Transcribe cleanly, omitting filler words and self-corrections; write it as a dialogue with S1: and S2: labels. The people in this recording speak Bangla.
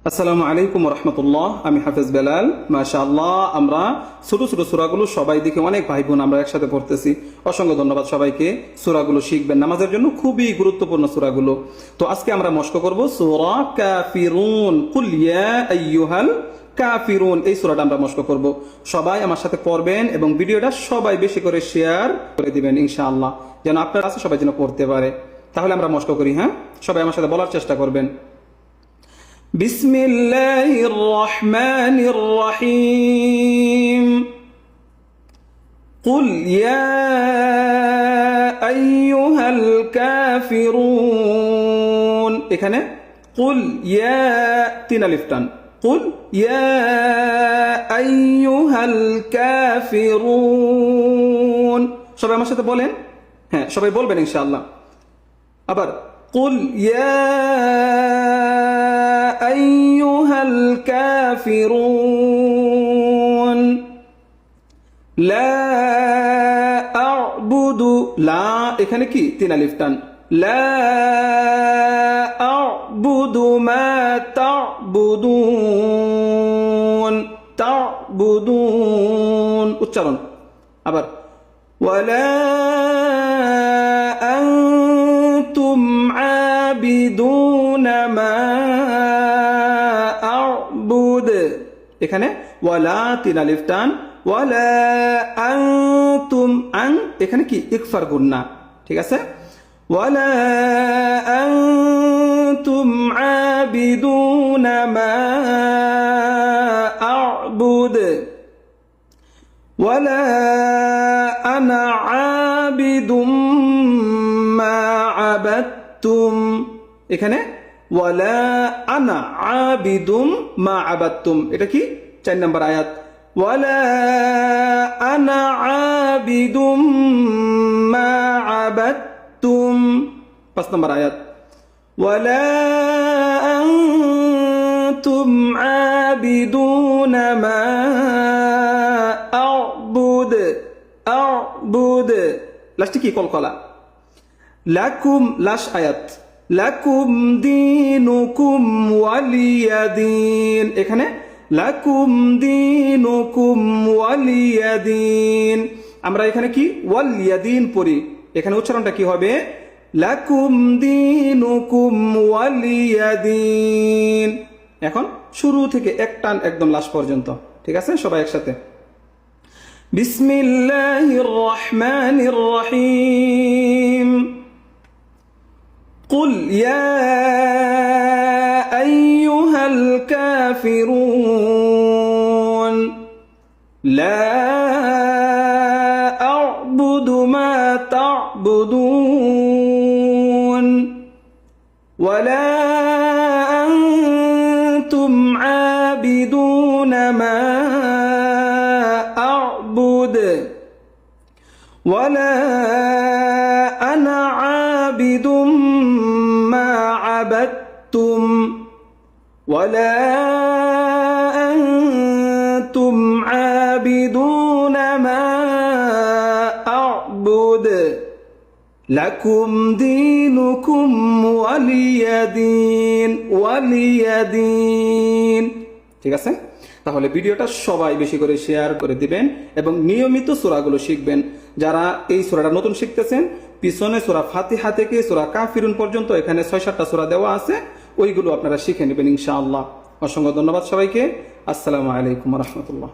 S1: আসসালামু আলাইকুম রহমতুল্লাহ। আমি হাফেজ বেলাল। মাশাআল্লাহ, আমরা ছোট ছোট সূরাগুলো সবাই দেখে অনেক ভাই বোন আমরা একসাথে পড়তেছি। অসংখ্য ধন্যবাদ সবাইকে। সূরাগুলো শিখবেন, নামাজের জন্য খুবই গুরুত্বপূর্ণ সূরাগুলো। তো আজকে আমরা মশক করব সূরা কাফিরুন। কুল ইয়া আইয়ুহাল কাফিরুন, এই সূরাটা আমরা মশক করব। সবাই আমার সাথে পড়বেন এবং ভিডিওটা সবাই বেশি করে শেয়ার করে দিবেন ইনশাআল্লাহ, যেন আপনার কাছে সবাই যেন পড়তে পারে। তাহলে আমরা মশক করি। হ্যাঁ, সবাই আমার সাথে বলার চেষ্টা করবেন। بسم الله الرحمن الرحيم قل يا أيها الكافرون এখানে قل يا তিন আলিফ টান قل يا أيها الكافرون সবাই আমার সাথে বলেন। হ্যাঁ, সবাই বলবেন ইনশাআল্লাহ। আবার قل يا أيها الكافرون لا أعبد لا এখানে কি তিন আলিফ টান لا أعبد ما تعبدون تعبدون উচ্চারণ। আবার ولا أنتم عابدون ما এখানে ওয়ালা তিন আলিফ টান ওয়ালা আনতুম আন এখানে কি ইকফার গুন্না, ঠিক আছে। ওয়ালা আনতুম আবিদুনা মা আ'বুদ ওয়ালা আনা আবিদুম মা আবাদতুম এখানে ওয়ালা আনা আবিদুম মা আবাদতুম, এটা কি 4 নম্বর আয়াত। ওয়ালা আনা আবিদুম মা আবাদতুম 5 নম্বর আয়াত। ওয়ালা আনতুম আবিদুনা মা আ'বুদ আ'বুদ লাস্টে কি কলকলা। লাকুম লাশ আয়াত লাকুম দীনুকুম ওয়ালিয়াদিন এখানে লাকুম দীনুকুম ওয়ালিয়াদিন। আমরা এখানে কি ওয়ালিয়াদিন পড়ি, এখানে উচ্চারণটা কি হবে লাকুম দীনুকুম ওয়ালিয়াদিন। এখন শুরু থেকে এক টান একদম লাস্ট পর্যন্ত, ঠিক আছে। সবাই একসাথে বিসমিল্লাহির রহমানির রহিম قل يا أيها الكافرون لا أعبد ما تعبدون ولا أنتم عابدون ما أعبد ولا أنا عابد عبدتم ولا أنتم عابدون ما أعبد لكم دينكم ولي دين ولي دين, ঠিক আছে। তাহলে ভিডিওটা সবাই বেশি করে শেয়ার করে দিবেন এবং নিয়মিত সূরাগুলো শিখবেন। যারা এই সূরাটা নতুন শিখতেছেন, পিছনে সূরা ফাতিহা থেকে সূরা কাফিরুন পর্যন্ত এখানে 6-7টা সূরা দেওয়া আছে, ওইগুলো আপনারা শিখে নেবেন ইনশাআল্লাহ। অসংখ্য ধন্যবাদ সবাইকে। আসসালামু আলাইকুম ওয়া রাহমাতুল্লাহ।